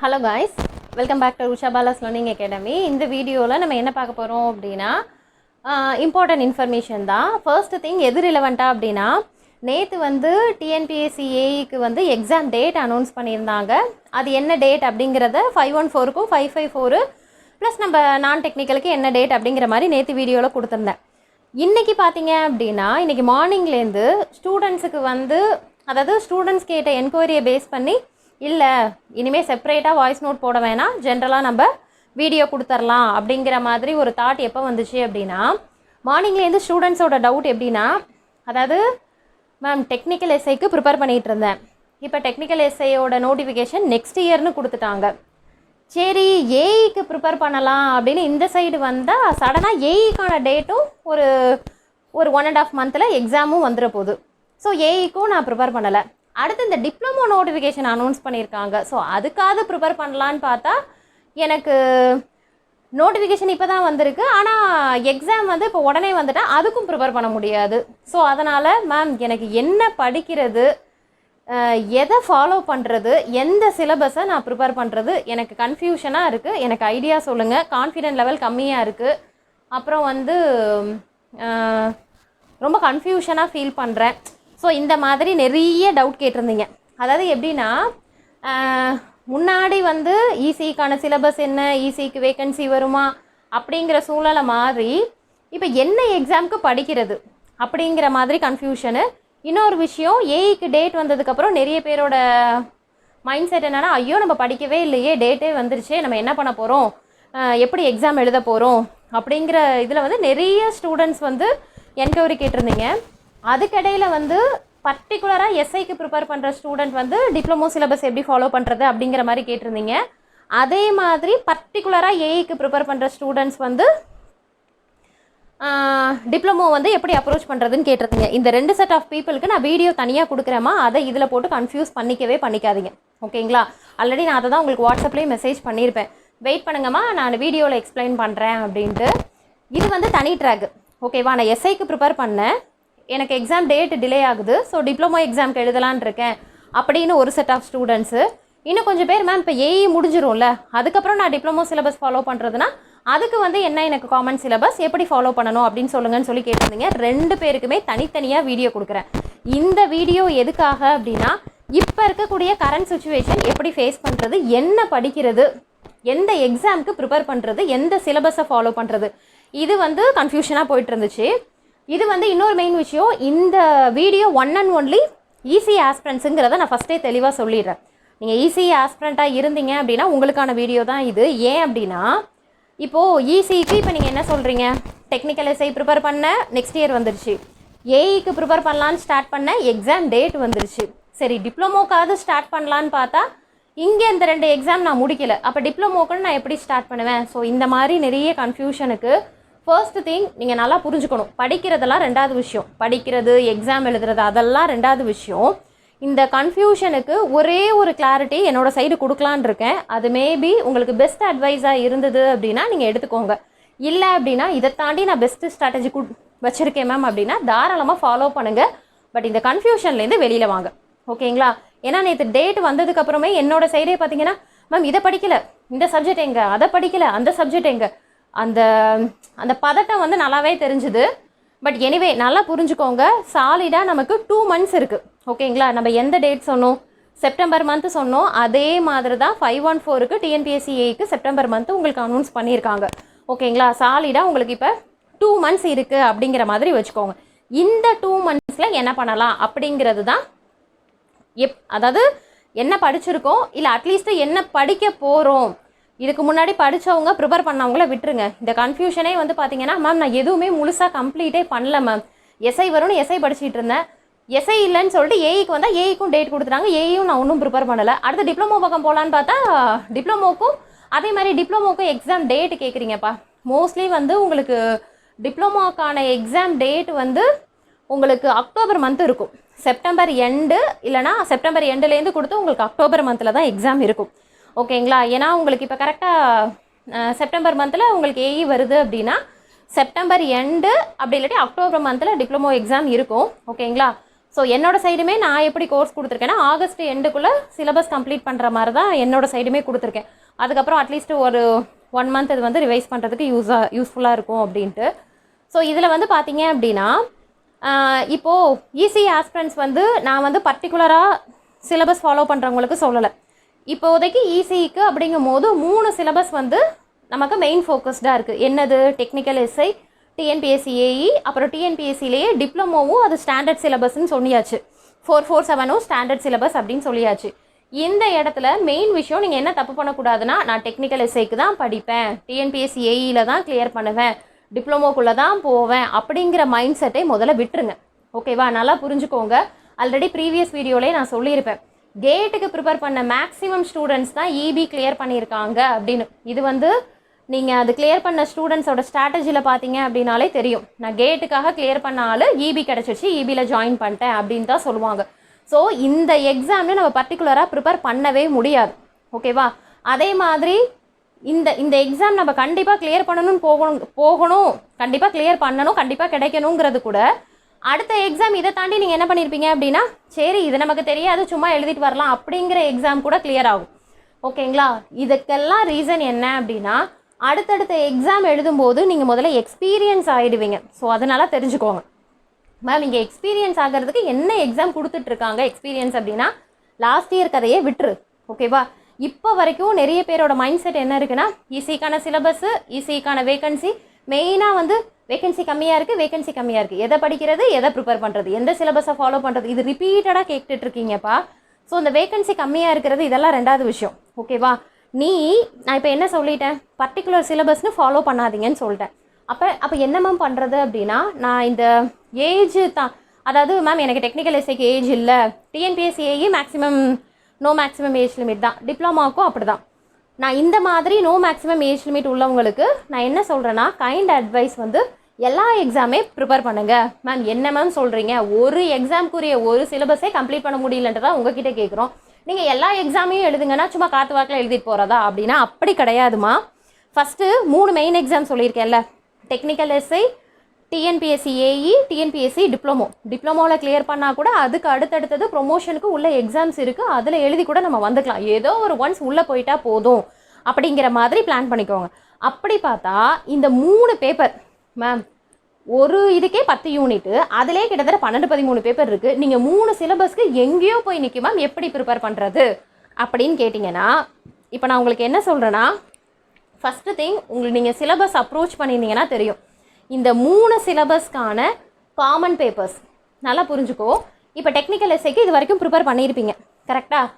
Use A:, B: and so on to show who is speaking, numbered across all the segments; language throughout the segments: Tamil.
A: Hello guys, welcome back to Usha Bala's Learning Academy. இந்த வீடியோவில் நம்ம என்ன பார்க்க போகிறோம் அப்படின்னா இம்பார்ட்டன்ட் இன்ஃபர்மேஷன் தான். ஃபர்ஸ்ட் திங் எது ரிலவெண்ட்டாக அப்படின்னா நேற்று வந்து டிஎன்பிஎஸ்சி ஏஇக்கு வந்து எக்ஸாம் டேட் அனௌன்ஸ் பண்ணியிருந்தாங்க. அது என்ன டேட் அப்படிங்கிறத 514க்கும் 554 ப்ளஸ் நம்ம நான் டெக்னிக்கலுக்கு என்ன டேட் அப்படிங்கிற மாதிரி நேற்று வீடியோவில் கொடுத்துருந்தேன். இன்றைக்கி பார்த்தீங்க அப்படின்னா இன்றைக்கி மார்னிங்லேருந்து ஸ்டூடெண்ட்ஸுக்கு வந்து அதாவது ஸ்டூடெண்ட்ஸ் கேட்ட என்கொயரியை பேஸ் பண்ணி இல்லை இனிமேல் செப்பரேட்டாக வாய்ஸ் நோட் போட வேணாம், ஜென்ரலாக நம்ம வீடியோ கொடுத்துர்லாம் அப்படிங்கிற மாதிரி ஒரு தாட் எப்போ வந்துச்சு அப்படின்னா மார்னிங்லேருந்து ஸ்டூடெண்ட்ஸோட டவுட் எப்படின்னா, அதாவது மேம் டெக்னிக்கல் எஸ்ஐக்கு ப்ரிப்பேர் பண்ணிகிட்டு இருந்தேன், இப்போ டெக்னிக்கல் எஸ்ஐயோட நோட்டிஃபிகேஷன் நெக்ஸ்ட் இயர்னு கொடுத்துட்டாங்க. சரி ஏஇக்கு ப்ரிப்பேர் பண்ணலாம் அப்படின்னு இந்த சைடு வந்தால் சடனாக ஏஇக்கான டேட்டும் ஒரு 1.5 மந்தில் எக்ஸாமும் வந்துட போகுது. ஸோ ஏஇக்கும் நான் ப்ரிப்பேர் பண்ணலை. அடுத்து இந்த டிப்ளமோ நோட்டிஃபிகேஷன் அனௌன்ஸ் பண்ணியிருக்காங்க. ஸோ அதுக்காவது ப்ரிப்பேர் பண்ணலான்னு பார்த்தா எனக்கு நோட்டிஃபிகேஷன் இப்போ தான் வந்திருக்கு, ஆனால் எக்ஸாம் வந்து இப்போ உடனே வந்துட்டா அதுக்கும் ப்ரிப்பேர் பண்ண முடியாது. ஸோ அதனால் மேம் எனக்கு என்ன படிக்கிறது, எதை ஃபாலோ பண்ணுறது, எந்த சிலபஸை நான் ப்ரிப்பேர் பண்ணுறது எனக்கு கன்ஃபியூஷனாக இருக்குது, எனக்கு ஐடியா சொல்லுங்கள். கான்ஃபிடென்ட் லெவல் கம்மியாக இருக்குது, அப்புறம் வந்து ரொம்ப கன்ஃபியூஷனாக ஃபீல் பண்ணுறேன். ஸோ இந்த மாதிரி நிறைய டவுட் கேட்டிருந்தீங்க. அதாவது எப்படின்னா முன்னாடி வந்து இசிக்கான சிலபஸ் என்ன, இசிக்கு வேக்கன்சி வருமா அப்படிங்கிற சூழலை மாதிரி இப்போ என்ன எக்ஸாமுக்கு படிக்கிறது அப்படிங்கிற மாதிரி கன்ஃபியூஷனு. இன்னொரு விஷயம், ஏஇக்கு டேட் வந்ததுக்கப்புறம் நிறைய பேரோட மைண்ட் செட் என்னென்னா, ஐயோ நம்ம படிக்கவே இல்லையே, டேட்டே வந்துருச்சு, நம்ம என்ன பண்ண போகிறோம், எப்படி எக்ஸாம் எழுத போகிறோம் அப்படிங்கிற இதில் வந்து நிறைய ஸ்டூடெண்ட்ஸ் வந்து என்கொயரி கேட்டிருந்தீங்க. அதுக்கிடையில் வந்து பர்டிகுலராக எஸ்ஐக்கு ப்ரிப்பேர் பண்ணுற ஸ்டூடெண்ட் வந்து டிப்ளமோ சிலபஸ் எப்படி ஃபாலோ பண்ணுறது அப்படிங்கிற மாதிரி கேட்டிருந்தீங்க. அதே மாதிரி பர்டிகுலராக ஏஇக்கு ப்ரிப்பேர் பண்ணுற ஸ்டூடெண்ட்ஸ் வந்து டிப்ளமோ வந்து எப்படி அப்ரோச் பண்ணுறதுன்னு கேட்டிருந்தீங்க. இந்த 2 செட் ஆஃப் பீப்புளுக்கு நான் வீடியோ தனியாக கொடுக்குறேமா, அதை இதில் போட்டு கன்ஃபியூஸ் பண்ணிக்காதீங்க, ஓகேங்களா? ஆல்ரெடி நான் அதை தான் உங்களுக்கு வாட்ஸ்அப்லேயே மெசேஜ் பண்ணியிருப்பேன், வெயிட் பண்ணுங்கம்மா நான் வீடியோவில் எக்ஸ்பிளைன் பண்ணுறேன் அப்படின்ட்டு. இது வந்து தனி ட்ராக், ஓகேவா? நான் எஸ்ஐக்கு ப்ரிப்பேர் பண்ணேன், எனக்கு எக்ஸாம் டேட் டிலே ஆகுது, ஸோ டிப்ளமோ எக்ஸாமுக்கு எழுதலான் இருக்கேன் அப்படின்னு ஒரு செட் ஆஃப் ஸ்டூடெண்ட்ஸு. இன்னும் கொஞ்சம் பேர் மேம் இப்போ ஏஇ முடிஞ்சிரும்ல, அதுக்கப்புறம் நான் டிப்ளமோ சிலபஸ் ஃபாலோ பண்ணுறதுனா அதுக்கு வந்து என்ன எனக்கு காமன் சிலபஸ் எப்படி ஃபாலோ பண்ணணும் அப்படின்னு சொல்லுங்கன்னு சொல்லி கேட்டிருந்தீங்க. 2 பேருக்குமே தனித்தனியாக வீடியோ கொடுக்குறேன். இந்த வீடியோ எதுக்காக அப்படின்னா இப்போ இருக்கக்கூடிய கரண்ட் சுச்சுவேஷன் எப்படி ஃபேஸ் பண்ணுறது, என்ன படிக்கிறது, எந்த எக்ஸாமுக்கு ப்ரிப்பேர் பண்ணுறது, எந்த சிலபஸை ஃபாலோ பண்ணுறது, இது வந்து கன்ஃபியூஷனாக போயிட்டு இருந்துச்சு. இது வந்து இன்னொரு மெயின் விஷயம், இந்த video one and only easy ஆஸ்பிரண்ட்ஸுங்கிறத நான் ஃபஸ்ட்டே தெளிவாக சொல்லிடுறேன். நீங்கள் ஈஸி ஆஸ்பிரண்ட்டாக இருந்தீங்க அப்படின்னா உங்களுக்கான வீடியோ தான் இது. ஏன் அப்படின்னா இப்போது ஈசிக்கு இப்போ நீங்கள் என்ன சொல்கிறீங்க, டெக்னிக்கல் எஸ்ஐ ப்ரிப்பேர் பண்ண நெக்ஸ்ட் இயர் வந்துருச்சு, ஏஇக்கு ப்ரிப்பேர் பண்ணலான்னு ஸ்டார்ட் பண்ண எக்ஸாம் டேட் வந்துருச்சு, சரி டிப்ளமோக்காவது ஸ்டார்ட் பண்ணலான்னு பார்த்தா இங்கே இந்த 2 எக்ஸாம் நான் முடிக்கலை, அப்போ டிப்ளமோக்குன்னு நான் எப்படி ஸ்டார்ட் பண்ணுவேன்? ஸோ இந்த மாதிரி நிறைய கன்ஃபியூஷனுக்கு ஃபர்ஸ்ட் திங் நீங்கள் நல்லா புரிஞ்சுக்கணும், படிக்கிறதெல்லாம் 2வது விஷயம், படிக்கிறது எக்ஸாம் எழுதுறது அதெல்லாம் 2வது விஷயம். இந்த கன்ஃபியூஷனுக்கு ஒரே ஒரு கிளாரிட்டி என்னோடய சைடு கொடுக்கலான் இருக்கேன். அது மேபி உங்களுக்கு பெஸ்ட் அட்வைஸாக இருந்தது அப்படின்னா நீங்கள் எடுத்துக்கோங்க. இல்லை அப்படின்னா இதை தாண்டி நான் பெஸ்ட்டு ஸ்ட்ராட்டஜி வச்சுருக்கேன் மேம் அப்படின்னா தாராளமாக ஃபாலோ பண்ணுங்கள். பட் இந்த கன்ஃபியூஷன்லேருந்து வெளியில் வாங்க, ஓகேங்களா? ஏன்னா நேற்று டேட் வந்ததுக்கப்புறமே என்னோடய சைடே பார்த்தீங்கன்னா, மேம் இதை படிக்கலை, இந்த சப்ஜெக்ட் எங்கே, அதை படிக்கலை, அந்த சப்ஜெக்ட் எங்கே, அந்த பதட்டம் வந்து நல்லாவே தெரிஞ்சுது. பட் எனிவே நல்லா புரிஞ்சுக்கோங்க, சாலிடாக நமக்கு 2 மந்த்ஸ் இருக்குது, ஓகேங்களா? நம்ம எந்த டேட் சொன்னோம், செப்டம்பர் மந்த்து சொன்னோம், அதே மாதிரி தான் 514க்கு டிஎன்பிஎஸ்சி ஏக்கு செப்டம்பர் மந்த்து உங்களுக்கு அனௌன்ஸ் பண்ணியிருக்காங்க, ஓகேங்களா? சாலிடாக உங்களுக்கு இப்போ 2 மந்த்ஸ் இருக்குது அப்படிங்கிற மாதிரி வச்சுக்கோங்க. இந்த 2 மந்த்ஸில் என்ன பண்ணலாம் அப்படிங்கிறது தான் அதாவது என்ன படிச்சிருக்கோம், இல்லை அட்லீஸ்ட்டு என்ன படிக்க போகிறோம். இதுக்கு முன்னாடி படித்தவங்க ப்ரிப்பேர் பண்ணவங்கள விட்டுருங்க. இந்த கன்ஃபியூஷனே வந்து பார்த்தீங்கன்னா, மேம் நான் எதுவுமே முழுசாக கம்ப்ளீட்டே பண்ணல மேம், எஸ்ஐ வரும்னு எஸ்ஐ படிச்சுட்டு இருந்தேன், எஸ்ஐ இல்லைன்னு சொல்லிட்டு ஏஇக்கு வந்தால் ஏஇக்கும் டேட் கொடுத்துட்டாங்க, ஏஇயும் நான் ஒன்றும் ப்ரிப்பேர் பண்ணலை, அடுத்து டிப்ளமோ பக்கம் போகலான்னு பார்த்தா டிப்ளமோக்கும் அதே மாதிரி டிப்ளமோக்கும் எக்ஸாம் டேட்டு கேட்குறீங்கப்பா. மோஸ்ட்லி வந்து உங்களுக்கு டிப்ளமோக்கான எக்ஸாம் டேட் வந்து உங்களுக்கு அக்டோபர் மந்த் இருக்கும், செப்டம்பர் எண்டு இல்லைனா செப்டம்பர் எண்டுலேருந்து கொடுத்து உங்களுக்கு அக்டோபர் மந்தில் தான் எக்ஸாம் இருக்கும், ஓகேங்களா? ஏன்னா உங்களுக்கு இப்போ கரெக்டாக செப்டம்பர் மந்தில் உங்களுக்கு ஏஇ வருது அப்படின்னா செப்டம்பர் எண்டு அப்படி இல்லாட்டி அக்டோபர் மந்தில் டிப்ளமோ எக்ஸாம் இருக்கும், ஓகேங்களா? ஸோ ஸோ என்னோட சைடுமே நான் எப்படி கோர்ஸ் கொடுத்துருக்கேன்னா ஆகஸ்ட் எண்டுக்குள்ளே சிலபஸ் கம்ப்ளீட் பண்ணுற மாதிரி தான் என்னோட சைடுமே கொடுத்துருக்கேன். அதுக்கப்புறம் அட்லீஸ்ட் ஒரு 1 மந்த் இது வந்து ரிவைஸ் பண்ணுறதுக்கு யூஸ்ஃபுல்லாக இருக்கும் அப்படின்ட்டு. ஸோ இதில் வந்து பார்த்தீங்க அப்படின்னா இப்போது ஈஸி ஆஸ்பிரண்ட்ஸ் வந்து நான் வந்து பர்டிகுலராக சிலபஸ் ஃபாலோ பண்ணுறவங்களுக்கு சொல்லலை. இப்போதைக்கு ஈஸிக்கு அப்படிங்கும் போது 3 சிலபஸ் வந்து நமக்கு மெயின் ஃபோக்கஸ்டாக இருக்குது. என்னது? டெக்னிக்கல் எஸ்ஐ, டிஎன்பிஎஸ்சி ஏஇ, அப்புறம் டிஎன்பிஎஸ்சிலேயே டிப்ளமோவும் அது ஸ்டாண்டர்ட் சிலபஸ்ன்னு சொல்லியாச்சு. 447 ஸ்டாண்டர்ட் சிலபஸ் அப்படின்னு சொல்லியாச்சு. இந்த இடத்துல மெயின் விஷயம் நீங்கள் என்ன தப்பு பண்ணக்கூடாதுன்னா, நான் டெக்னிக்கல் எஸ்ஐக்கு தான் படிப்பேன், டிஎன்பிஎஸ்சி ஏஇயில் தான் கிளியர் பண்ணுவேன், டிப்ளமோக்குள்ளே தான் போவேன் அப்படிங்கிற மைண்ட் செட்டை முதல்ல விட்டுருங்க. ஓகேவா? நல்லா புரிஞ்சுக்கோங்க. ஆல்ரெடி ப்ரீவியஸ் வீடியோலேயே நான் சொல்லியிருப்பேன், கேட்டுக்கு ப்ரிப்பேர் பண்ண மேக்ஸிமம் ஸ்டூடெண்ட்ஸ் தான் இபி கிளியர் பண்ணியிருக்காங்க அப்படின்னு. இது வந்து நீங்கள் அது கிளியர் பண்ண ஸ்டூடெண்ட்ஸோட ஸ்ட்ராட்டஜியில் பார்த்தீங்க அப்படின்னாலே தெரியும். நான் கேட்டுக்காக கிளியர் பண்ண ஆள் இபி கிடச்சிச்சு, இபியில் ஜாயின் பண்ணிட்டேன் அப்படின்னு தான் சொல்லுவாங்க. ஸோ இந்த எக்ஸாம்னு நம்ம பர்டிகுலராக ப்ரிப்பேர் பண்ணவே முடியாது. ஓகேவா? அதே மாதிரி இந்த எக்ஸாம் நம்ம கண்டிப்பாக கிளியர் போகணும் கண்டிப்பாக கிளியர் பண்ணணும், கண்டிப்பாக கிடைக்கணுங்கிறது கூட அடுத்த எக்ஸாம் இதை தாண்டி நீங்கள் என்ன பண்ணியிருப்பீங்க அப்படின்னா, சரி இது நமக்கு தெரியாது சும்மா எழுதிட்டு வரலாம் அப்படிங்கிற எக்ஸாம் கூட கிளியர் ஆகும். ஓகேங்களா? இதுக்கெல்லாம் ரீசன் என்ன அப்படின்னா, அடுத்தடுத்த எக்ஸாம் எழுதும்போது நீங்கள் முதல்ல எக்ஸ்பீரியன்ஸ் ஆகிடுவீங்க. ஸோ அதனால் தெரிஞ்சுக்கோங்க. மேம் இங்கே எக்ஸ்பீரியன்ஸ் ஆகிறதுக்கு என்ன எக்ஸாம் கொடுத்துட்ருக்காங்க எக்ஸ்பீரியன்ஸ் அப்படின்னா, லாஸ்ட் இயர் கதையே விட்டுரு. ஓகேவா? இப்போ வரைக்கும் நிறைய பேரோட மைண்ட் செட் என்ன இருக்குன்னா, ஈஸிக்கான சிலபஸ்ஸு, ஈஸிக்கான வேகன்சி, மெயினாக வந்து வேகன்சி கம்மியாக இருக்குது, எதை படிக்கிறது, எதை ப்ரிப்பேர் பண்ணுறது, எந்த சிலபஸை ஃபாலோ பண்ணுறது, இது ரிப்பீட்டடாக கேட்டுட்ருக்கீங்கப்பா. ஸோ இந்த வேகன்சி கம்மியாக இருக்கிறது இதெல்லாம் 2வது விஷயம். ஓகேவா? நான் இப்போ என்ன சொல்லிட்டேன், பர்டிகுலர் சிலபஸ்னு ஃபாலோ பண்ணாதீங்கன்னு சொல்லிட்டேன். அப்போ என்ன மேம் பண்ணுறது அப்படின்னா, நான் இந்த ஏஜ் தான், அதாவது மேம் எனக்கு டெக்னிக்கல் எஸ்ஐக்கு ஏஜ் இல்லை, TNPSC AE no maximum age limit தான், டிப்ளமாவுக்கும் அப்படி தான். நான் இந்த மாதிரி நோ மேக்ஸிமம் ஏஜ் லிமிட் உள்ளவங்களுக்கு நான் என்ன சொல்கிறேன்னா, கைண்ட் அட்வைஸ் வந்து எல்லா எக்ஸாமே ப்ரிப்பேர் பண்ணுங்கள். மேம் என்ன மேம் சொல்கிறீங்க, ஒரு எக்ஸாம்க்குரிய ஒரு சிலபஸே கம்ப்ளீட் பண்ண முடியலன்றதான் உங்ககிட்ட கேட்குறோம், நீங்கள் எல்லா எக்ஸாமையும் எழுதுங்கன்னா சும்மா காற்று வாக்கில் எழுதிட்டு போகிறதா அப்படின்னா அப்படி கிடையாதுமா. ஃபஸ்ட்டு 3 மெயின் எக்ஸாம் சொல்லியிருக்கேன்ல, technical SI, TNPSC AE, TNPSC டிப்ளமோவில் கிளியர் பண்ணால் கூட அதுக்கு அடுத்தடுத்தது ப்ரொமோஷனுக்கு உள்ள எக்ஸாம்ஸ் இருக்குது, அதில் எழுதி கூட நம்ம வந்துக்கலாம். ஏதோ ஒரு ஒன்ஸ் உள்ளே போயிட்டா போதும் அப்படிங்கிற மாதிரி பிளான் பண்ணிக்கோங்க. அப்படி பார்த்தா இந்த 3 பேப்பர் மேம், ஒரு இதுக்கே 10 யூனிட்டு, அதிலே கிட்டத்தட்ட 12-13 பேப்பர் இருக்குது. நீங்கள் 3 சிலபஸ்க்கு எங்கேயோ போய் நிற்கும் மேம், எப்படி ப்ரிப்பேர் பண்ணுறது அப்படின்னு கேட்டிங்கன்னா, இப்போ நான் உங்களுக்கு என்ன சொல்கிறேன்னா, ஃபஸ்ட்டு திங் உங்களுக்கு நீங்கள் சிலபஸ் அப்ரோச் பண்ணியிருந்தீங்கன்னா தெரியும், இந்த 3 சிலபஸ்க்கான காமன் பேப்பர்ஸ் நல்லா புரிஞ்சுக்கோ. இப்போ டெக்னிக்கல் எஸ்ஐக்கு இது வரைக்கும் ப்ரிப்பேர் பண்ணியிருப்பீங்க கரெக்டாக,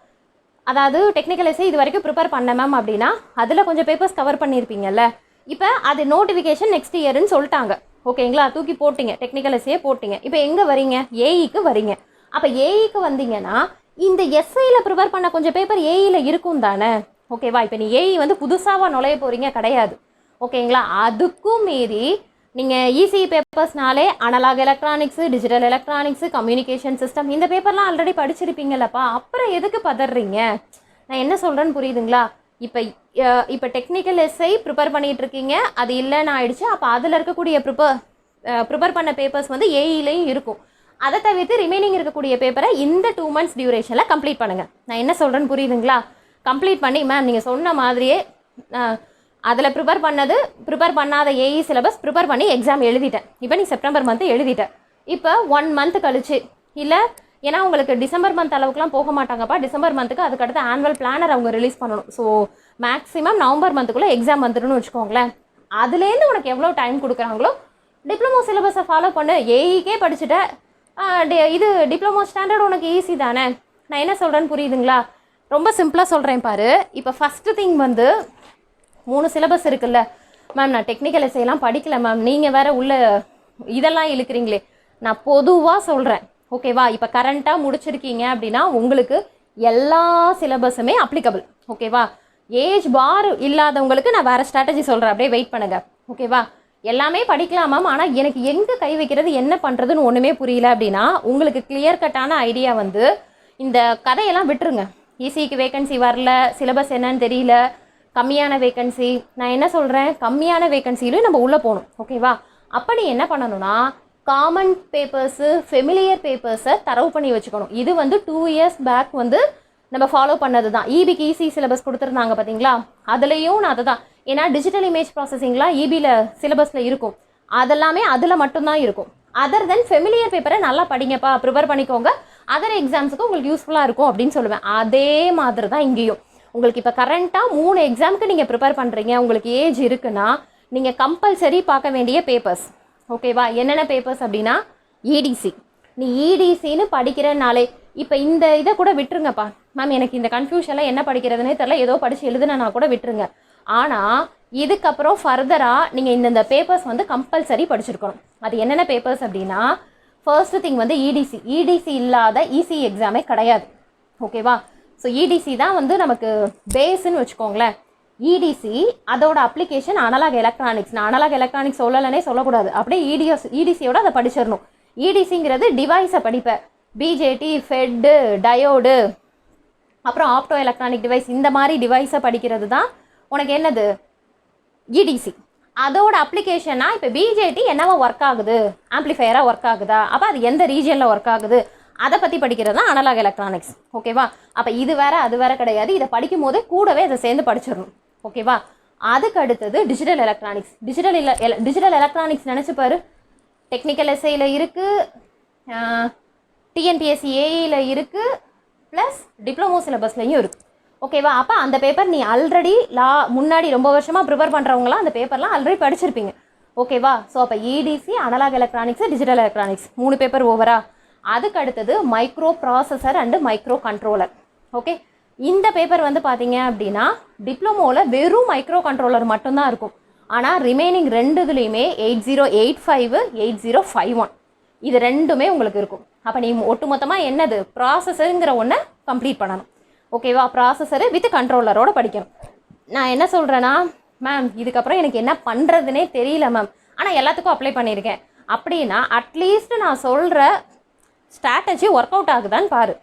A: அதாவது டெக்னிக்கல் எஸ்ஐ இது வரைக்கும் ப்ரிப்பேர் பண்ண மேம் அப்படின்னா அதில் கொஞ்சம் பேப்பர்ஸ் கவர் பண்ணியிருப்பீங்கல்ல. இப்போ அது நோட்டிஃபிகேஷன் நெக்ஸ்ட் இயர்னு சொல்லிட்டாங்க. ஓகேங்களா? தூக்கி போட்டிங்க, டெக்னிக்கல் எஸ்ஐயே போட்டிங்க. இப்போ எங்கே வரீங்க? ஏஇக்கு வரீங்க. அப்போ ஏஇக்கு வந்தீங்கன்னா இந்த எஸ்ஐயில் ப்ரிப்பேர் பண்ண கொஞ்சம் பேப்பர் ஏஇயில் இருக்கும் தானே. ஓகேவா? இப்போ நீ ஏஇ வந்து புதுசாக நுழைய போகிறீங்க கிடையாது. ஓகேங்களா? அதுக்கும் மீறி நீங்கள் ஈஸி பேப்பர்ஸ்னாலே analog electronics, digital electronics, communication system, இந்த பேப்பர்லாம் ஆல்ரெடி படிச்சிருப்பீங்களப்பா, அப்புறம் எதுக்கு பதறீங்க? நான் என்ன சொல்கிறேன்னு புரியுதுங்களா? இப்போ டெக்னிக்கல் எஸ்ஐ ப்ரிப்பேர் பண்ணிகிட்டு இருக்கீங்க, அது இல்லைன்னு ஆயிடுச்சு. அப்போ அதில் இருக்கக்கூடிய ப்ரிப்பேர் பண்ண பேப்பர்ஸ் வந்து ஏஇலையும் இருக்கும். அதை தவிர்த்து ரிமைனிங் இருக்கக்கூடிய பேப்பரை இந்த 2 months டியூரேஷனில் கம்ப்ளீட் பண்ணுங்கள். நான் என்ன சொல்கிறேன்னு புரியுதுங்களா? கம்ப்ளீட் பண்ணி மேம் நீங்கள் சொன்ன மாதிரியே அதில் ப்ரிப்பேர் பண்ணாத ஏஇ சிலபஸ் ப்ரிப்பேர் பண்ணி எக்ஸாம் எழுதிட்டேன். இப்போ நீ செப்டம்பர் மந்த்து எழுதிட்டேன். இப்போ 1 month கழிச்சு இல்லை, ஏன்னா உங்களுக்கு டிசம்பர் மந்த் அளவுக்குலாம் போக மாட்டாங்கப்பா. டிசம்பர் மந்த்துக்கு அதுக்கடுத்து ஆனுவல் பிளானர் அவங்க ரிலீஸ் பண்ணணும். ஸோ மேக்ஸிமம் நவம்பர் மந்த்துக்குள்ளே எக்ஸாம் வந்துடும்னு வச்சுக்கோங்களேன். அதுலேருந்து உனக்கு எவ்வளோ டைம் கொடுக்குறாங்களோ டிப்ளமோ சிலபஸை ஃபாலோ பண்ணு. ஏஇக்கே படிச்சுட்ட, இது டிப்ளமோ ஸ்டாண்டர்ட் உனக்கு ஈஸி தானே. நான் என்ன சொல்கிறேன்னு புரியுதுங்களா? ரொம்ப சிம்பிளாக சொல்கிறேன் பாரு. இப்போ ஃபஸ்ட்டு திங் வந்து 3 சிலபஸ் இருக்குல்ல மேம், நான் டெக்னிக்கல் எஸ்ஐலாம் படிக்கல மேம், நீங்கள் வேறு உள்ள இதெல்லாம் இழுக்கிறீங்களே. நான் பொதுவாக சொல்கிறேன். ஓகேவா? இப்போ கரண்ட்டாக முடிச்சிருக்கீங்க அப்படின்னா உங்களுக்கு எல்லா சிலபஸுமே அப்ளிகபிள். ஓகேவா? ஏஜ் பார் இல்லாதவங்களுக்கு நான் வேறு ஸ்ட்ராட்டஜி சொல்கிறேன், அப்படியே வெயிட் பண்ணுங்கள். ஓகேவா? எல்லாமே படிக்கலாம் மேம், ஆனால் எனக்கு எங்கே கை வைக்கிறது என்ன பண்ணுறதுன்னு ஒன்றுமே புரியல அப்படின்னா உங்களுக்கு கிளியர் கட்டான ஐடியா வந்து இந்த கதையெல்லாம் விட்டுருங்க. ஈஸிக்கு வேகன்சி வரல, சிலபஸ் என்னன்னு தெரியல, கம்மியான வேகன்சி. நான் என்ன சொல்கிறேன், கம்மியான வேகன்சியிலும் நம்ம உள்ளே போகணும். ஓகேவா? அப்போ நீ என்ன பண்ணணும்னா காமன் பேப்பர்ஸு ஃபெமிலியர் பேப்பர்ஸை தரவு பண்ணி வச்சுக்கணும். இது வந்து 2 years பேக் வந்து நம்ம ஃபாலோ பண்ணது தான். இபிக்கு ஈஸி சிலபஸ் கொடுத்துருந்தாங்க பார்த்தீங்களா, அதுலேயும் நான் அதை தான், ஏன்னா டிஜிட்டல் இமேஜ் ப்ராசஸிங்லாம் இபியில் சிலபஸில் இருக்கும், அதெல்லாமே அதில் மட்டும்தான் இருக்கும். அதர் தென் ஃபெமிலியர் பேப்பரை நல்லா படிங்கப்பா, ப்ரிப்பேர் பண்ணிக்கோங்க, அதர் எக்ஸாம்ஸுக்கு உங்களுக்கு யூஸ்ஃபுல்லாக இருக்கும் அப்படின்னு சொல்லுவேன். அதே மாதிரி தான் இங்கேயும் உங்களுக்கு இப்போ கரண்ட்டாக 3 எக்ஸாமுக்கு நீங்கள் ப்ரிப்பேர் பண்ணுறீங்க, உங்களுக்கு ஏஜ் இருக்குன்னா நீங்கள் கம்பல்சரி பார்க்க வேண்டிய பேப்பர்ஸ். ஓகேவா, என்னென்ன பேப்பர்ஸ் அப்படின்னா இடிசி. நீ இடிசின்னு படிக்கிறனாலே இப்போ இந்த இதை கூட விட்டுருங்கப்பா, மேம் எனக்கு இந்த கன்ஃபியூஷனில் என்ன படிக்கிறதுனே தெரில, ஏதோ படித்து எழுதுனா கூட விட்டுருங்க. ஆனால் இதுக்கப்புறம் ஃபர்தராக நீங்கள் இந்த பேப்பர்ஸ் வந்து கம்பல்சரி படிச்சிருக்கணும். அது என்னென்ன பேப்பர்ஸ் அப்படின்னா, ஃபர்ஸ்ட் திங் வந்து இடிசி. இடிசி இல்லாத ஈஸி எக்ஸாமே கிடையாது. ஓகேவா, ஸோ இடிசி தான் வந்து நமக்கு பேஸ்ன்னு வச்சுக்கோங்களேன். இடிசி அதோட அப்ளிகேஷன் அனலாக் எலக்ட்ரானிக்ஸ். நான் அனலாக் எலக்ட்ரானிக்ஸ் சொல்லலனே சொல்லக்கூடாது, அப்படியே இடிசியோட அதை படிச்சிடணும். இடிசிங்கிறது டிவைஸை படிப்பேன், பிஜேடி, ஃபெட்டு, டயோடு, அப்புறம் ஆப்டோ எலக்ட்ரானிக் டிவைஸ், இந்த மாதிரி டிவைஸை படிக்கிறது தான் உனக்கு என்னது இடிசி. அதோட அப்ளிகேஷனாக இப்போ பிஜேடி என்னவா ஒர்க் ஆகுது, ஆம்ப்ளிஃபையராக ஒர்க் ஆகுதா, அப்போ அது எந்த ரீஜனில் ஒர்க் ஆகுது, அதை பற்றி படிக்கிறது தான் அனலாக் எலக்ட்ரானிக்ஸ். ஓகேவா, அப்போ இது வேறு அது வேறு கிடையாது, இதை படிக்கும் போதே கூடவே அதை சேர்ந்து படிச்சிடணும். ஓகேவா, அதுக்கு அடுத்தது டிஜிட்டல் எலக்ட்ரானிக்ஸ். டிஜிட்டல் எலக்ட்ரானிக்ஸ் நினச்சி பாரு, டெக்னிக்கல் எஸ்ஐயில் இருக்குது, டிஎன்பிஎஸ்சி ஏஇயில் இருக்குது, ப்ளஸ் டிப்ளமோ சிலபஸ்லையும் இருக்குது. ஓகேவா, அப்போ அந்த பேப்பர் நீ ஆல்ரெடி முன்னாடி ரொம்ப வருஷமாக ப்ரிப்பேர் பண்ணுறவங்களாம் அந்த பேப்பர்லாம் ஆல்ரெடி படிச்சிருப்பீங்க. ஓகேவா, ஸோ அப்போ EDC, analog electronics, digital electronics 3 paper ஓவரா. அதுக்கு அடுத்தது microprocessor and microcontroller. Okay, இந்த பேப்பர் வந்து பார்த்தீங்க அப்படின்னா டிப்ளமோவில் வெறும் மைக்ரோ கண்ட்ரோலர் மட்டும்தான் இருக்கும். ஆனால் ரிமைனிங் 2 இதுலேயுமே 8085, 8051 இது 2மே உங்களுக்கு இருக்கும். அப்போ நீ ஒட்டுமொத்தமாக என்னது ப்ராசஸருங்கிற ஒன்றை கம்ப்ளீட் பண்ணணும். ஓகேவா, ப்ராசஸரு வித் கண்ட்ரோலரோட படிக்கணும். நான் என்ன சொல்கிறேன்னா, மேம் இதுக்கப்புறம் எனக்கு என்ன பண்ணுறதுனே தெரியல மேம், ஆனால் எல்லாத்துக்கும் அப்ளை பண்ணியிருக்கேன் அப்படின்னா அட்லீஸ்ட் நான் சொல்கிற ஸ்ட்ராட்டஜி ஒர்க் அவுட் ஆகுதான்னு பாரு.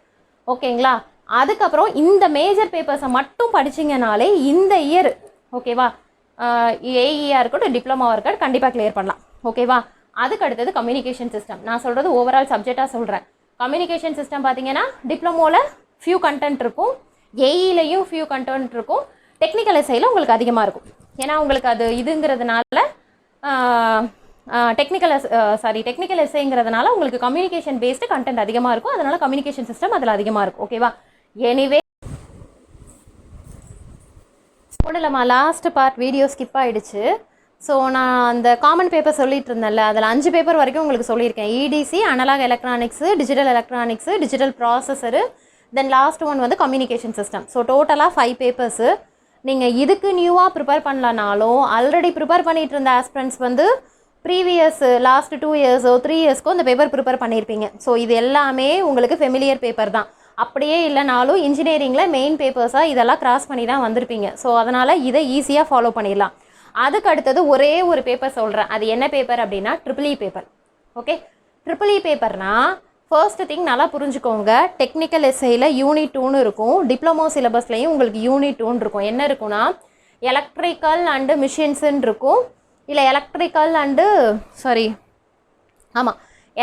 A: ஓகேங்களா, அதுக்கப்புறம் இந்த மேஜர் பேப்பர்ஸை மட்டும் படிச்சிங்கனாலே இந்த இயர் ஓகேவா, ஏஇஆர் இருக்கட்டும் டிப்ளமாவாக இருக்கட்டும் கண்டிப்பாக கிளியர் பண்ணலாம். ஓகேவா, அதுக்கு அடுத்தது கம்யூனிகேஷன் சிஸ்டம். நான் சொல்கிறது ஓவரால் சப்ஜெக்டாக சொல்கிறேன். கம்யூனிகேஷன் சிஸ்டம் பார்த்தீங்கன்னா டிப்ளமோவில் ஃபியூ கண்டென்ட் இருக்கும், ஏஇலையும் ஃபியூ கண்டென்ட் இருக்கும், டெக்னிக்கல் எஸ்ஐயில் உங்களுக்கு அதிகமாக இருக்கும். ஏன்னா உங்களுக்கு அது இதுங்கிறதுனால டெக்னிக்கல் எஸ்ஐங்கிறதுனால உங்களுக்கு கம்யூனிகேஷன் பேஸ்டு கண்டென்ட் அதிகமாக இருக்கும், அதனால் கம்யூனிகேஷன் சிஸ்டம் அதில் அதிகமாக இருக்கும். ஓகேவா, எனிவே ஒன்றும் லாஸ்ட் பார்ட் வீடியோ ஸ்கிப் ஆகிடுச்சு. ஸோ நான் அந்த காமன் பேப்பர் சொல்லிட்டு இருந்தேன்ல, அதில் 5 பேப்பர் வரைக்கும் உங்களுக்கு சொல்லியிருக்கேன். EDC, analog electronics, digital electronics, digital processor, then last one வந்து கம்யூனிகேஷன் சிஸ்டம். ஸோ டோட்டலாக 5 பேப்பர்ஸு. நீங்கள் இதுக்கு நியூவாக ப்ரிப்பேர் பண்ணலனாலும் ஆல்ரெடி ப்ரிப்பேர் பண்ணிகிட்டு இருந்த ஆஸ்பிரண்ட்ஸ் வந்து ப்ரீவியஸ் லாஸ்ட் 2 இயர்ஸோ 3 இயர்ஸ்க்கோ இந்த பேப்பர் ப்ரிப்பேர் பண்ணியிருப்பீங்க. ஸோ இது எல்லாமே உங்களுக்கு ஃபெமிலியர் பேப்பர் தான். அப்படியே இல்லைனாலும் இன்ஜினியரிங்கில் மெயின் பேப்பர்ஸாக இதெல்லாம் கிராஸ் பண்ணி தான் வந்திருப்பீங்க. ஸோ அதனால் இதை ஈஸியாக ஃபாலோ பண்ணிடலாம். அதுக்கு அடுத்தது ஒரே ஒரு பேப்பர் சொல்கிறேன், அது என்ன பேப்பர் அப்படின்னா triple E paper. Okay, triple E பேப்பர்னால் ஃபர்ஸ்ட் திங் நல்லா புரிஞ்சுக்கோங்க, டெக்னிக்கல் எஸ்ஐயில் யூனிட் 2ன்னு இருக்கும், டிப்ளமோ சிலபஸ்லையும் உங்களுக்கு யூனிட் 2 இருக்கும். என்ன இருக்குன்னா எலக்ட்ரிக்கல் அண்டு மிஷின்ஸுன்னு இருக்கும், இல்லை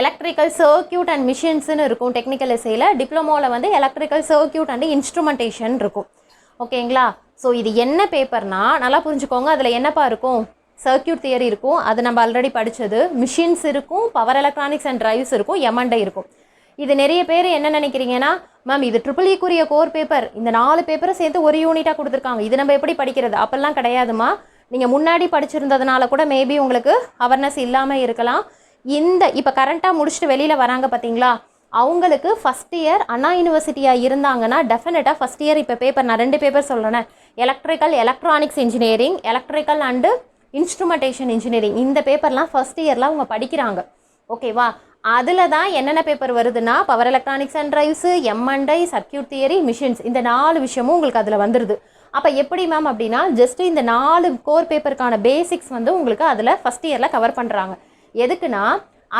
A: எலக்ட்ரிக்கல் சர்க்யூட் அண்ட் மிஷின்ஸ்னு இருக்கும் டெக்னிக்கல் எஸ்ஐயில். டிப்ளமோவில் வந்து எலக்ட்ரிக்கல் சர்க்யூட் அண்டு இன்ஸ்ட்ருமெண்டேஷன் இருக்கும். ஓகேங்களா, ஸோ இது என்ன பேப்பர்னா நல்லா புரிஞ்சுக்கோங்க, அதில் என்னப்பா இருக்கும், சர்க்யூட் தியரி இருக்கும், அது நம்ம ஆல்ரெடி படித்தது, மிஷின்ஸ் இருக்கும், பவர் எலக்ட்ரானிக்ஸ் அண்ட் டிரைவ்ஸ் இருக்கும், எம்என்டை இருக்கும். இது நிறைய பேர் என்ன நினைக்கிறீங்கன்னா, மேம் இது ட்ரிபிள் இக்குரிய கோர் பேப்பர், இந்த 4 பேப்பரை சேர்த்து ஒரு யூனிட்டாக கொடுத்துருக்காங்க, இது நம்ம எப்படி படிக்கிறது, அப்போல்லாம் கிடையாதுமா. நீங்கள் முன்னாடி படிச்சிருந்ததுனால கூட மேபி உங்களுக்கு அவேர்னஸ் இல்லாமல் இருக்கலாம். இப்போ கரண்ட்டாக முடிச்சுட்டு வெளியில் வராங்க பார்த்தீங்களா, அவங்களுக்கு ஃபஸ்ட் இயர் அண்ணா யூனிவர்சிட்டியாக இருந்தாங்கன்னா டெஃபினட்டாக ஃபஸ்ட் இயர் இப்போ பேப்பர் நான் 2 பேப்பர் சொல்கிறேன், electronics engineering, electrical and instrumentation engineering, இந்த பேப்பர்லாம் ஃபஸ்ட் இயரில் அவங்க படிக்கிறாங்க. ஓகேவா, அதில் தான் என்னென்ன பேப்பர் வருதுன்னா பவர் எலக்ட்ரானிக்ஸ் அண்ட் டிரைவ்ஸு, எம்என்டை, சர்க்யூட் தியரி, மிஷின்ஸ், இந்த 4 விஷயமும் உங்களுக்கு அதில் வந்துடுது. அப்போ எப்படி மேம் அப்படின்னா ஜஸ்ட்டு இந்த 4 கோர் பேப்பருக்கான பேசிக்ஸ் வந்து உங்களுக்கு அதில் ஃபஸ்ட் இயரில் கவர் பண்ணுறாங்க. எதுக்குன்னா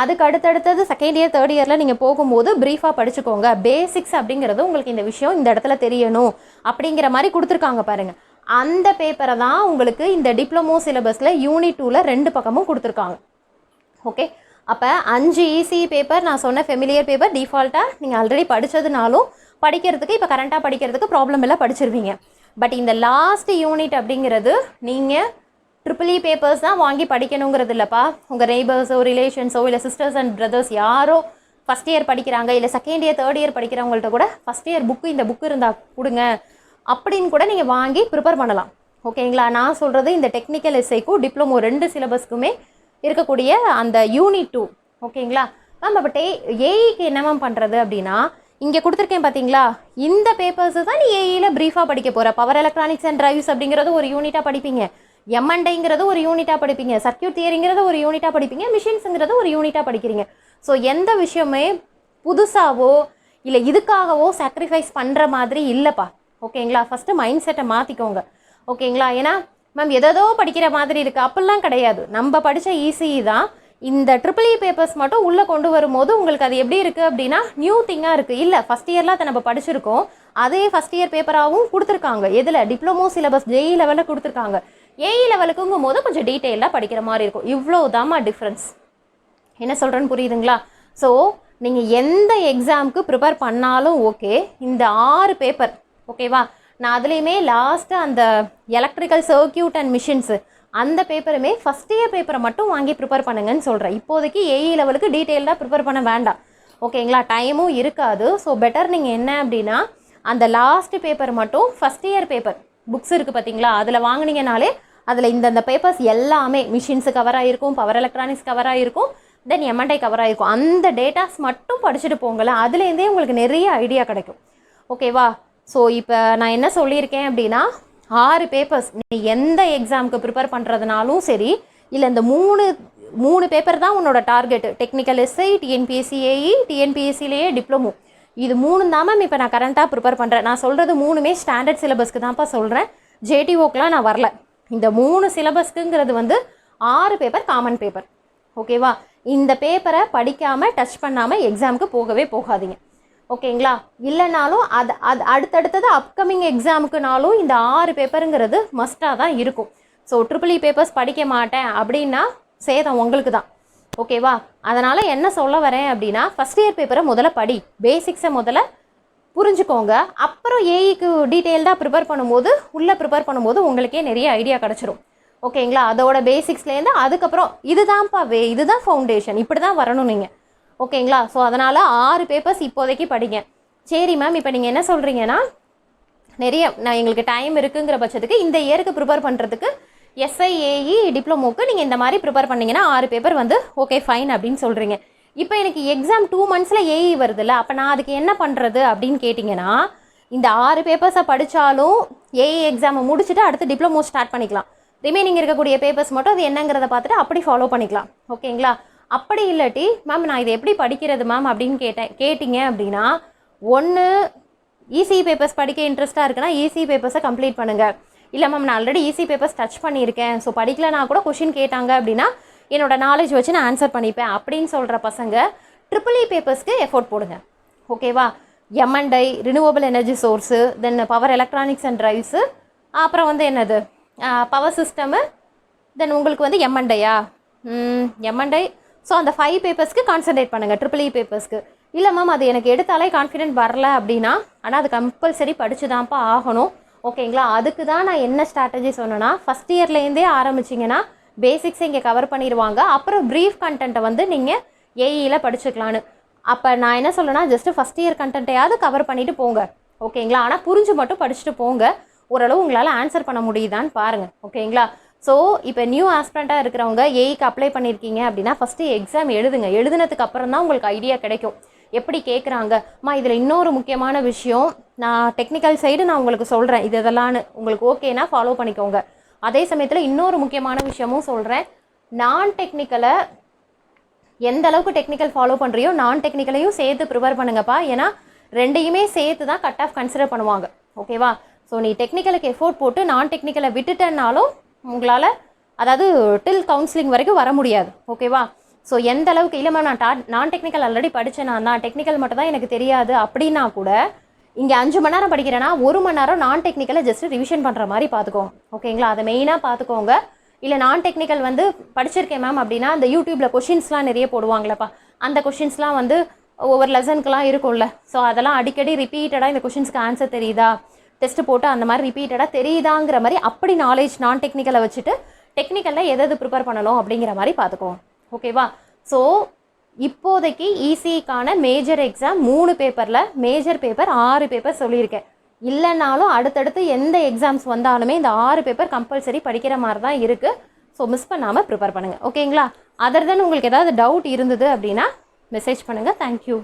A: அதுக்கு அடுத்தடுத்தது செகண்ட் இயர் தேர்ட் இயரில் நீங்கள் போகும்போது ப்ரீஃபாக படிச்சுக்கோங்க, பேசிக்ஸ் அப்படிங்கிறது உங்களுக்கு இந்த விஷயம் இந்த இடத்துல தெரியணும் அப்படிங்கிற மாதிரி கொடுத்துருக்காங்க பாருங்கள். அந்த பேப்பரை தான் உங்களுக்கு இந்த டிப்ளமோ சிலபஸில் யூனிட் 2ல் 2 பக்கமும் கொடுத்துருக்காங்க. ஓகே, அப்போ 5 ஈஸி பேப்பர் நான் சொன்ன ஃபெமிலியர் பேப்பர் டிஃபால்ட்டாக நீங்கள் ஆல்ரெடி படித்ததுனாலும் படிக்கிறதுக்கு இப்போ கரண்ட்டாக படிக்கிறதுக்கு ப்ராப்ளம் இல்லை, படிச்சிருவீங்க. பட் இந்த லாஸ்ட் யூனிட் அப்படிங்கிறது நீங்கள் ட்ரிபிள் பேப்பர்ஸ் தான் வாங்கி படிக்கணுங்கிறது இல்லைப்பா. உங்கள் நெய்பர்ஸோ ரிலேஷன்ஸோ இல்லை சிஸ்டர்ஸ் அண்ட் பிரதர்ஸ் யாரோ ஃபஸ்ட் இயர் படிக்கிறாங்க, இல்லை செகண்ட் இயர் தேர்ட் இயர் படிக்கிறவங்கள்ட்ட கூட ஃபஸ்ட் இயர் புக்கு இந்த புக்கு இருந்தால் கொடுங்க அப்படின்னு கூட நீங்கள் வாங்கி ப்ரிப்பேர் பண்ணலாம். ஓகேங்களா? நான் சொல்கிறது இந்த டெக்னிக்கல் எஸ்ஐக்கும் டிப்ளமோ 2 சிலபஸ்க்குமே இருக்கக்கூடிய அந்த யூனிட் 2. ஓகேங்களா மேம்? அப்போ ஏஇக்கு என்ன மேம் பண்ணுறது அப்படின்னா, இங்கே கொடுத்துருக்கேன் பார்த்தீங்களா, இந்த பேப்பர்ஸு தான் நீ ஏஇயில் ப்ரீஃபாக படிக்க போகிற. பவர் எலக்ட்ரானிக்ஸ் அண்ட் டிரைவ்ஸ் அப்படிங்கிறது ஒரு யூனிட்டாக படிப்பீங்க, எம்என்டைங்கிறது ஒரு யூனிட்டாக படிப்பீங்க, சர்க்யூட் தியரிங்கிறது ஒரு யூனிட்டாக படிப்பீங்க, மிஷின்ஸுங்கிறது ஒரு யூனிட்டாக படிக்கிறீங்க. ஸோ எந்த விஷயமே புதுசாகவோ இல்லை இதுக்காகவோ சாக்ரிஃபைஸ் பண்ணுற மாதிரி இல்லைப்பா. ஓகேங்களா? ஃபஸ்ட்டு மைண்ட் செட்டை மாற்றிக்கோங்க. ஓகேங்களா? ஏன்னா மேம் எதோ படிக்கிற மாதிரி இருக்குது, அப்படிலாம் கிடையாது. நம்ம படித்த ஈஸி தான். இந்த ட்ரிபிள் பேப்பர்ஸ் மட்டும் உள்ளே கொண்டு வரும்போது உங்களுக்கு அது எப்படி இருக்குது அப்படின்னா நியூ திங்காக இருக்குது. இல்லை ஃபஸ்ட் இயரில் அதை நம்ம படிச்சிருக்கோம், அதே ஃபஸ்ட் இயர் பேப்பராகவும் கொடுத்துருக்காங்க. எதில்? டிப்ளமோ சிலபஸ் ஜேஇ லெவலில் கொடுத்துருக்காங்க. ஏஇ லெவலுக்குங்கும் போது கொஞ்சம் டீட்டெயிலாக படிக்கிற மாதிரி இருக்கும். இவ்வளோ தாம்மா டிஃப்ரென்ஸ். என்ன சொல்கிறேன்னு புரியுதுங்களா? ஸோ நீங்கள் எந்த எக்ஸாமுக்கு ப்ரிப்பேர் பண்ணாலும் ஓகே, இந்த 6 பேப்பர் ஓகேவா? நான் அதுலேயுமே லாஸ்ட்டு அந்த எலக்ட்ரிக்கல் சர்க்யூட் அண்ட் மிஷின்ஸு அந்த பேப்பருமே ஃபஸ்ட் இயர் பேப்பரை மட்டும் வாங்கி ப்ரிப்பேர் பண்ணுங்கன்னு சொல்கிறேன். இப்போதைக்கு ஏஇ லெவலுக்கு டீட்டெயிலாக ப்ரிப்பேர் பண்ண வேண்டாம். ஓகேங்களா? டைமும் இருக்காது. ஸோ பெட்டர் நீங்கள் என்ன அப்படின்னா அந்த லாஸ்ட்டு பேப்பர் மட்டும் ஃபஸ்ட் இயர் பேப்பர் புக்ஸ் இருக்குது பார்த்தீங்களா, அதில் வாங்கினீங்கனாலே அதில் இந்தந்த பேப்பர்ஸ் எல்லாமே மிஷின்ஸு கவர் ஆகிருக்கும், பவர் எலக்ட்ரானிக்ஸ் கவர் ஆகிருக்கும், தென் எம்என்ஐ கவர் ஆகிருக்கும். அந்த டேட்டாஸ் மட்டும் படிச்சுட்டு போங்களேன், அதுலேருந்தே உங்களுக்கு நிறைய ஐடியா கிடைக்கும். ஓகேவா? ஸோ இப்போ நான் என்ன சொல்லியிருக்கேன் அப்படின்னா 6 பேப்பர்ஸ் நீ எந்த எக்ஸாமுக்கு ப்ரிப்பேர் பண்ணுறதுனாலும் சரி, இல்லை இந்த மூணு பேப்பர் தான் உன்னோட target. Technical SI, TNPSC AE, டிஎன்பிஎஸ்சிலேயே டிப்ளமோ, இது 3 தான் மேம் இப்போ நான் கரண்ட்டாக ப்ரிப்பேர் பண்ணுறேன். நான் சொல்கிறது 3மே ஸ்டாண்டர்ட் சிலபஸ்க்கு தான்ப்பா சொல்கிறேன், ஜேடிஓக்கெலாம் நான் வரல. இந்த 3 சிலபஸ்க்குங்கிறது வந்து 6 பேப்பர் காமன் பேப்பர். ஓகேவா? இந்த பேப்பரை படிக்காமல் டச் பண்ணாமல் எக்ஸாமுக்கு போகவே போகாதீங்க. ஓகேங்களா? இல்லைனாலும் அது அடுத்தடுத்தது அப்கமிங் எக்ஸாமுக்குனாலும் இந்த 6 பேப்பருங்கிறது மஸ்ட்டாக தான் இருக்கும். ஸோ ட்ரிபிள் பேப்பர்ஸ் படிக்க மாட்டேன் அப்படின்னா சேதம் உங்களுக்கு தான். ஓகேவா? அதனால் என்ன சொல்ல வரேன் அப்படின்னா ஃபஸ்ட் இயர் பேப்பரை முதல்ல படி, பேசிக்ஸை முதல்ல புரிஞ்சுக்கோங்க. அப்புறம் ஏஇக்கு டீட்டெயில்டாக ப்ரிப்பேர் பண்ணும்போது உங்களுக்கே நிறைய ஐடியா கிடச்சிரும். ஓகேங்களா? அதோட பேசிக்ஸ்லேருந்து அதுக்கப்புறம் இதுதான்ப்பா இதுதான் ஃபவுண்டேஷன், இப்படி தான் வரணும் நீங்கள். ஓகேங்களா? ஸோ அதனால் 6 பேப்பர்ஸ் இப்போதைக்கு படிங்க. சரி மேம், இப்போ நீங்கள் என்ன சொல்கிறீங்கன்னா நான் எங்களுக்கு டைம் இருக்குங்கிற பட்சத்துக்கு இந்த இயருக்கு ப்ரிப்பேர் பண்ணுறதுக்கு எஸ்ஐஏஇ டிப்ளமோக்கு நீங்கள் இந்த மாதிரி ப்ரிப்பேர் பண்ணிங்கன்னா 6 பேப்பர் வந்து ஓகே ஃபைன் அப்படின்னு சொல்கிறீங்க. இப்போ எனக்கு எக்ஸாம் 2 monthsல ஏஇ வருதுல்ல, அப்போ நான் அதுக்கு என்ன பண்ணுறது அப்படின்னு கேட்டிங்கன்னா இந்த 6 பேப்பர்ஸை படித்தாலும் ஏஇ எக்ஸாமை முடிச்சுட்டு அடுத்து டிப்ளமோ ஸ்டார்ட் பண்ணிக்கலாம். ரிமைனிங் இருக்கக்கூடிய பேப்பர்ஸ் மட்டும் அது என்னங்கிறத பார்த்துட்டு அப்படி ஃபாலோ பண்ணிக்கலாம். ஓகேங்களா? அப்படி இல்லாட்டி மேம் நான் இதை எப்படி படிக்கிறது மேம் அப்படின்னு கேட்டிங்க அப்படின்னா, ஒன்று ஈஸி பேப்பர்ஸ் படிக்க இன்ட்ரெஸ்ட்டாக இருக்குன்னா ஈஸி பேப்பர்ஸை கம்ப்ளீட் பண்ணுங்கள். இல்லை மேம் நான் ஆல்ரெடி ஈஸி பேப்பர்ஸ் டச் பண்ணியிருக்கேன், ஸோ படிக்கலனா கூட கொஷின் கேட்டாங்க அப்படின்னா என்னோட நாலேஜ் வச்சு நான் ஆன்சர் பண்ணிப்பேன் அப்படின்னு சொல்கிற பசங்க ட்ரிபிள் பேப்பர்ஸ்க்கு எஃபோர்ட் போடுங்க. ஓகேவா? எம்என்டை, renewable energy source, then power electronics and drives, அப்புறம் வந்து என்னது பவர் சிஸ்டமு, தென் உங்களுக்கு வந்து எம்என்டை. ஸோ அந்த 5 பேப்பர்ஸ்க்கு கான்சன்ட்ரேட் பண்ணுங்கள் ட்ரிபிள் பேப்பர்ஸ்க்கு. இல்லை மேம் அது எனக்கு எடுத்தாலே கான்ஃபிடென்ட் வரல அப்படின்னா, ஆனால் அது கம்பல்சரி படித்து தான்ப்பா ஆகணும். ஓகேங்களா? அதுக்கு தான் நான் என்ன ஸ்ட்ராட்டஜி சொன்னேன்னா ஃபஸ்ட் இயர்லேருந்தே ஆரம்பிச்சிங்கன்னா பேசிக்ஸை இங்கே கவர் பண்ணிடுவாங்க, அப்புறம் ப்ரீஃப் கண்டென்ட்டை வந்து நீங்கள் ஏஇயில் படிச்சுக்கலான்னு. அப்போ நான் என்ன சொல்லேன்னா ஜஸ்ட்டு ஃபஸ்ட் இயர் கண்டென்ட்டையாவது கவர் பண்ணிவிட்டு போங்க. ஓகேங்களா? ஆனால் புரிஞ்சு மட்டும் படிச்சுட்டு போங்க. ஓரளவு உங்களால் ஆன்சர் பண்ண முடியுதான்னு பாருங்கள். ஓகேங்களா? ஸோ இப்போ நியூ ஆஸ்பிரண்ட்டாக இருக்கிறவங்க ஏஇக்கு அப்ளை பண்ணியிருக்கீங்க அப்படின்னா ஃபஸ்ட்டு எக்ஸாம் எழுதுனதுக்கு அப்புறம் தான் உங்களுக்கு ஐடியா கிடைக்கும் எப்படி கேட்குறாங்கம்மா. இதில் இன்னொரு முக்கியமான விஷயம், நான் டெக்னிக்கல் சைடு நான் உங்களுக்கு சொல்கிறேன், இதெல்லாம்னு உங்களுக்கு ஓகேனா ஃபாலோ பண்ணிக்கோங்க. அதே சமயத்தில் இன்னொரு முக்கியமான விஷயமும் சொல்கிறேன், நான் டெக்னிக்கலை எந்த அளவுக்கு டெக்னிக்கல் ஃபாலோ பண்ணுறியோ நான் டெக்னிக்கலையும் சேர்த்து ப்ரிப்பேர் பண்ணுங்கப்பா. ஏன்னா 2யுமே சேர்த்து தான் கட் ஆஃப் கன்சிடர் பண்ணுவாங்க. ஓகேவா? ஸோ நீ டெக்னிக்கலுக்கு எஃபோர்ட் போட்டு நான் டெக்னிக்கலை விட்டுட்டேன்னாலும் உங்களால் அதாவது டில் கவுன்சிலிங் வரைக்கும் வர முடியாது. ஓகேவா? ஸோ எந்த அளவுக்கு இல்லைம்மா நான் டெக்னிக்கல் ஆல்ரெடி படித்தேன், நான் டெக்னிக்கல் மட்டும் தான் எனக்கு தெரியாது அப்படின்னா கூட இங்கே 5 மணி நேரம் படிக்கிறேன்னா 1 மணி நேரம் நான் டெக்னிக்கலை ஜஸ்ட் ரிவிஷன் பண்ணுற மாதிரி பார்த்துக்கோங்க. ஓகேங்களா? அதை மெயினாக பார்த்துக்கோங்க. இல்லை நான் டெக்னிக்கல் வந்து படிச்சிருக்கேன் மேம் அப்படின்னா அந்த யூடியூப்பில் கொஷின்ஸ்லாம் நிறைய போடுவாங்களப்பா, அந்த கொஷின்ஸ்லாம் வந்து ஒவ்வொரு லெசனுக்குலாம் இருக்கும்ல, ஸோ அதெல்லாம் அடிக்கடி ரிப்பீட்டடாக இந்த கொஷின்ஸ்க்கு ஆன்சர் தெரியுதா, டெஸ்ட்டு போட்டு அந்த மாதிரி ரிப்பீட்டடாக தெரியுதாங்கிற மாதிரி அப்படி நாலேஜ் நான் டெக்னிக்கலை வச்சுட்டு டெக்னிக்கலில் எது ப்ரிப்பேர் பண்ணணும் அப்படிங்கிற மாதிரி பார்த்துக்குவோம். ஓகேவா? ஸோ இப்போதைக்கு இசிக்கான மேஜர் எக்ஸாம் 3 பேப்பரில் மேஜர் பேப்பர் 6 பேப்பர் சொல்லியிருக்கேன். இல்லைனாலும் அடுத்தடுத்து எந்த எக்ஸாம்ஸ் வந்தாலுமே இந்த 6 பேப்பர் கம்பல்சரி படிக்கிற மாதிரி தான் இருக்குது. ஸோ மிஸ் பண்ணாமல் ப்ரிப்பேர் பண்ணுங்கள். ஓகேங்களா? அதர் தென் உங்களுக்கு ஏதாவது டவுட் இருந்தது அப்படின்னா மெசேஜ் பண்ணுங்கள். தேங்க்யூ.